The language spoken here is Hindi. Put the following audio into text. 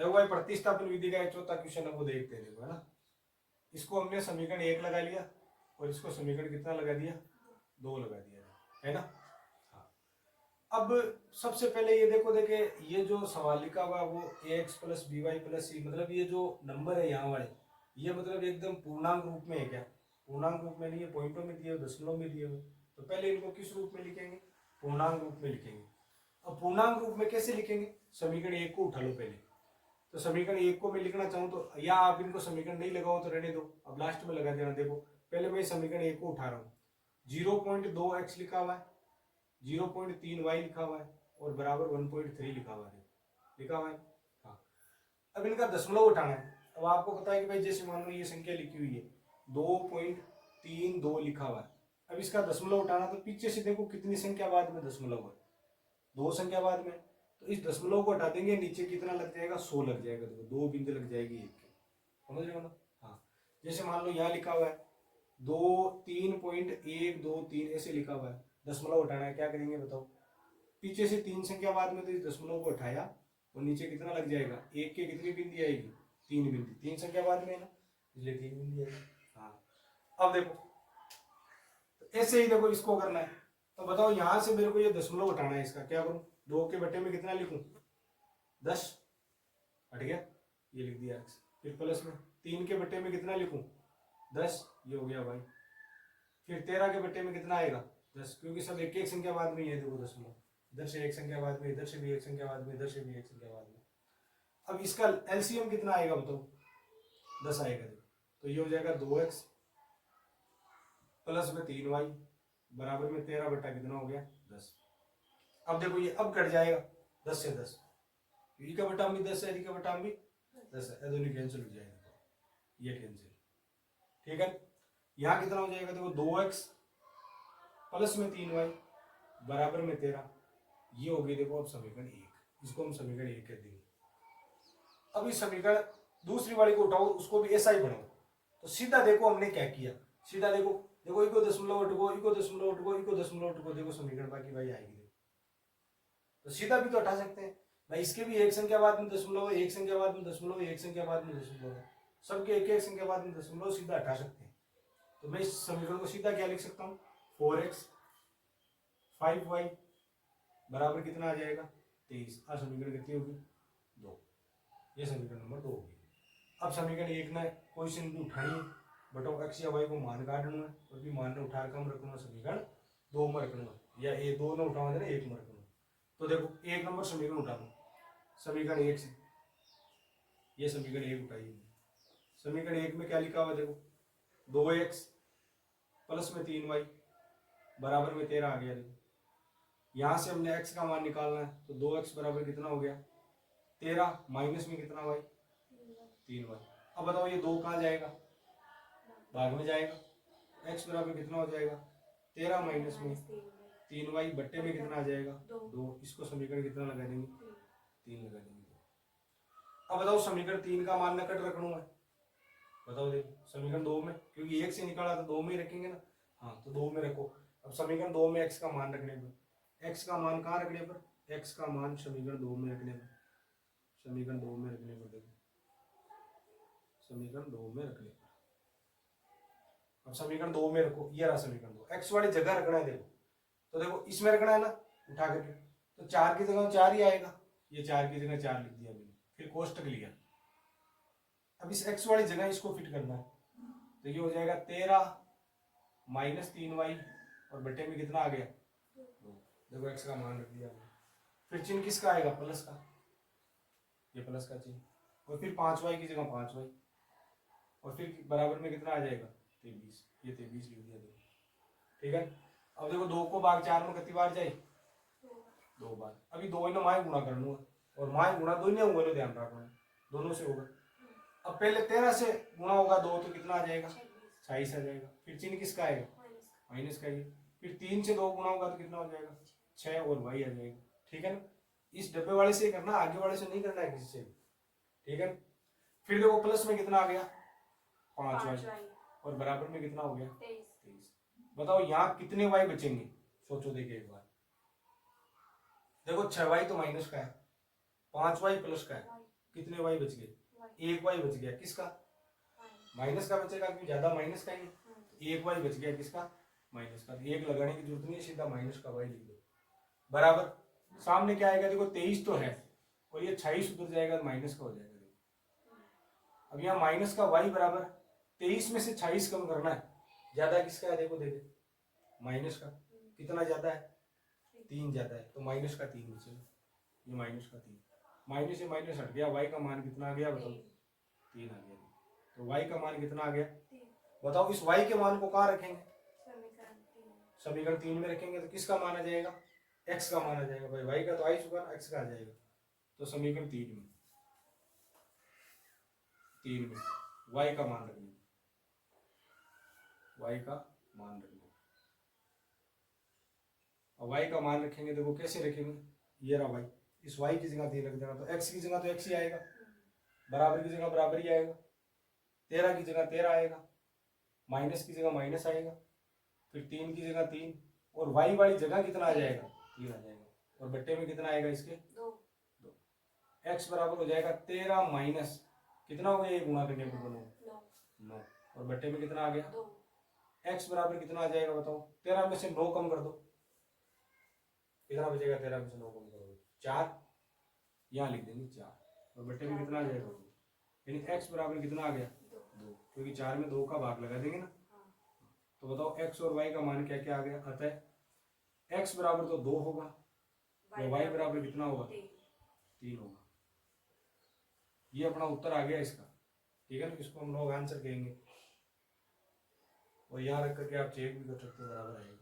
देखो भाई प्रतिस्थापन विधि का एक चौथा क्वेश्चन है वो देखते हैं, देखो है ना। इसको हमने समीकरण 1 लगा लिया और इसको समीकरण कितना लगा दिया, 2 लगा दिया, है ना। हाँ, अब सबसे पहले ये देखो, देखे ये जो सवाल लिखा हुआ है वो ax plus B Y plus C, मतलब ये जो नंबर है यहाँ वाले, ये मतलब एकदम पूर्णांक रूप में है क्या, पूर्णांक रूप में नहीं है, पॉइंटों में दिए हुए, दशमलव में दिए हुए। तो पहले इनको किस रूप में लिखेंगे, पूर्णांक रूप में लिखेंगे। अब पूर्णांक रूप में कैसे लिखेंगे, समीकरण 1 को उठा लो पहले। तो समीकरण 1 को मैं लिखना चाहूँ तो, या आप इनको समीकरण नहीं लगाओ तो रहने दो, अब लास्ट में लगा देना। देखो पहले मैं समीकरण 1 को उठा रहा हूँ, 0.2x लिखा हुआ है, 0.3y लिखा हुआ है और बराबर 1.3 लिखा हुआ है, लिखा हुआ है। हाँ, अब इनका दशमलव उठाना है। अब आपको पता है कि भाई जैसे मान लो ये संख्या लिखी हुई है 2.32 लिखा हुआ है, अब इसका दशमलव उठाना, तो पीछे से देखो कितनी संख्या बाद में दशमलव है, 2 संख्या बाद में। तो इस दशमलव को हटा देंगे, नीचे कितना लग जाएगा, 100 लग जाएगा, देखो 2 बिंदु लग जाएगी एक की, समझ रहे हो ना। हाँ, जैसे मान लो यहाँ लिखा हुआ है 3.123 ऐसे लिखा हुआ है, दशमलव उठाना है, क्या करेंगे बताओ। पीछे से 3 संख्या बाद में तो इस दशमलव को उठाया और नीचे कितना लग जाएगा, एक के कितनी बिंदी आएगी, 3 बिंदी, 3 संख्या बाद में है ना, इसलिए 3 बिंदी आएगी। हाँ, अब देखो तो ऐसे ही देखो इसको करना है। तो बताओ यहां से मेरे को ये दशमलव उठाना है, इसका क्या करूं, 2 के बटे में कितना लिखूं, 10 हट गया, ये लिख दिया x। फिर प्लस में 3 के बटे में कितना लिखूं, 10, ये हो गया भाई। फिर 13 के बटे में कितना आएगा, 10, क्योंकि सब एक एक संख्या बाद में ही है, देखो दशमलव, इधर से एक संख्या बाद में, इधर से भी एक संख्या बाद में, इधर से भी एक संख्या बाद में। अब इसका एलसीएम कितना आएगा बताओ, 10 आएगा। तो ये हो जाएगा 2x प्लस में 3y बराबर में 13 बटा कितना हो गया, 10। अब देखो ये अब कट जाएगा 10 से 10, ई का बटा भी 10 है, ई का बटा भी 10 है, दोनों कैंसिल हो जाएगा, ये कैंसिल, ठीक है। यहाँ कितना हो जाएगा, देखो 2x प्लस में 3y बराबर में 13, ये हो गई देखो अब समीकरण 1, इसको हम समीकरण 1 कह देंगे। अब इस समीकरण दूसरी वाली को उठाओ, उसको भी ऐसा ही बनाओ। तो सीधा देखो हमने क्या किया, सीधा देखो, देखो इको दशमलव उठको, इको दशमलव उठको, इको दशमलव उठको, देखो समीकरण बाकी भाई आएगी। देखो तो सीधा भी तो हटा सकते हैं भाई, इसके भी एक संख्या बाद में दशमलव है, एक संख्या बाद में दशमलव, एक संख्या बाद में दशमलव है, सबके एक एक संख्या बाद में दशमलव, सीधा हटा सकते हैं। तो मैं इस समीकरण को सीधा क्या लिख सकता हूँ, 4x 5y बराबर कितना आ जाएगा, 23। समीकरण कितनी होगी, 2, ये समीकरण नंबर 2 होगी। अब समीकरण 1 में कोई से नहीं उठानी है, बटो x या y को मान काटना है, और भी मान ने उठा कम रखना, समीकरण 2 में रखना, या ये 2 ने उठावा देना, 1 में रखना। तो देखो 1 नंबर समीकरण उठा लो, समीकरण 1 से ये समीकरण 1 उठाइए। समीकरण 1 में क्या लिखा हुआ देखो, 2x प्लस में 3y बराबर में 13 आ गया। देखो यहां से हमने x का मान निकालना है, तो 2x बराबर कितना हो गया, 13, माइनस में कितना y, 3y। अब बताओ ये 2 कहाँ जाएगा, भाग में जाएगा, x बराबर कितना हो जाएगा, 13 माइनस में 3y बट्टे में कितना आ जाएगा, 2। इसको समीकरण कितना लगा देंगे, 3 लगा देंगे। अब बताओ समीकरण 3 का मान नकट रखना है, बताओ देखो समीकरण 2 में, क्योंकि 1 से निकाला तो 2 में ही रखेंगे ना। हाँ, तो 2 में रखो। अब समीकरण 2 में x का मान रखने पर, x का मान कहाँ रखने पर, x का मान समीकरण 2 में रखने पर, समीकरण 2 में रखने पर, देखो समीकरण 2 में रखने पर, अब समीकरण 2 में रखो, ये रहा समीकरण 2, x वाली जगह रखना है। देखो तो देखो इसमें रखना है ना उठा करके, तो 4 की जगह 4 ही आएगा, ये 4 की जगह 4 लिख दिया मैंने, फिर कोष्टक लिया। अब इस x वाली जगह इसको फिट करना है, तो ये हो जाएगा 13 माइनस 3y और बटे में कितना आ गया, 2। देखो x का मान रख दिया। फिर चिन्ह किसका आएगा, प्लस का, ये प्लस का चिन्ह, और फिर 5y की जगह 5y, और फिर बराबर में कितना आ जाएगा, 23, ये 23 लिख दिया। देखो ठीक है। अब देखो 2 को भाग 4 में कितनी बार जाए, 2 बार। अभी 2 ने माए गुणा करना है, और माए गुणा दोनों होगा, ध्यान रखना है, दोनों से होगा। अब पहले 13 से गुणा होगा 2 तो कितना आ जाएगा, 26 आ जाएगा। फिर चिन्ह किसका आएगा, माइनस का ही। फिर 3 से 2 गुणा होगा तो कितना हो जाएगा, 6 और y आ जाएगा। ठीक है ना, इस डब्बे वाले से करना, आगे वाले से नहीं करना है किसी से, ठीक है। फिर देखो प्लस में कितना आ गया, 5y, और बराबर में कितना हो गया, 23। बताओ यहाँ कितने y बचेंगे, सोचो देखिए एक बार। देखो 6y तो माइनस का है, 5y प्लस का है, कितने y बच गए? एक y बच गया, किसका? माइनस का बचेगा क्योंकि ज्यादा माइनस का ही है। एक y बच गया, किसका? माइनस का। एक लगाने की जरूरत नहीं है, सीधा माइनस का y लिख दो, बराबर। सामने क्या आएगा देखो, 23 तो है और ये 26 उधर जाएगा, माइनस का हो जाएगा। देखो अब यहाँ माइनस का y बराबर 23 में से 26 कम करना है, ज्यादा किसका है देखो, देखे माइनस का। कितना ज्यादा है? 3 ज्यादा है, तो माइनस का 3 बचेगा। ये माइनस का 3, माइनस से माइनस हट गया, y का मान कितना आ गया बताओ? 3 आ गया। तो y का मान कितना आ गया बताओ? इस y के मान को कहाँ रखेंगे? समीकरण 3 में रखेंगे, तो किसका मान आ जाएगा? x का मान आ जाएगा। भाई y का तो आ ही चुका, x का आ जाएगा। तो समीकरण 3 में y का मान रख लो, y का मान रख लो। अब y का मान रखेंगे, देखो कैसे रखेंगे, ये रहा y, इस y की जगह 3 रख देना, तो x की जगह तो x ही आएगा, बराबर की जगह बराबर ही आएगा, 13 की जगह 13 आएगा, माइनस की जगह माइनस आएगा, फिर 3 की जगह 3, और y वाली जगह कितना आ जाएगा? 3 आ जाएगा, और बट्टे में कितना आएगा इसके? 2। x बराबर हो जाएगा 13 माइनस कितना हो गया, ये गुणा करने पर दोनों 9, और बट्टे में कितना आ गया? 2। x बराबर कितना आ जाएगा बताओ? 13 में से 9 कम कर दो, कितना बचेगा? 13 में से 9 कम करोगे 4, यहाँ लिख देंगे 4, और बट्टे में कितना आ जाएगा? 2। यानी x बराबर कितना आ गया? 2, क्योंकि 4 में 2 का भाग लगा देंगे ना। तो बताओ x और y का मान क्या क्या आ गया? अतः x बराबर तो 2 होगा, तो y बराबर कितना होगा? 3 होगा। ये अपना उत्तर आ गया इसका, ठीक है ना। इसको हम लोग आंसर कहेंगे, और यहाँ रख करके आप चेक भी कर सकते हो, बराबर आएगा।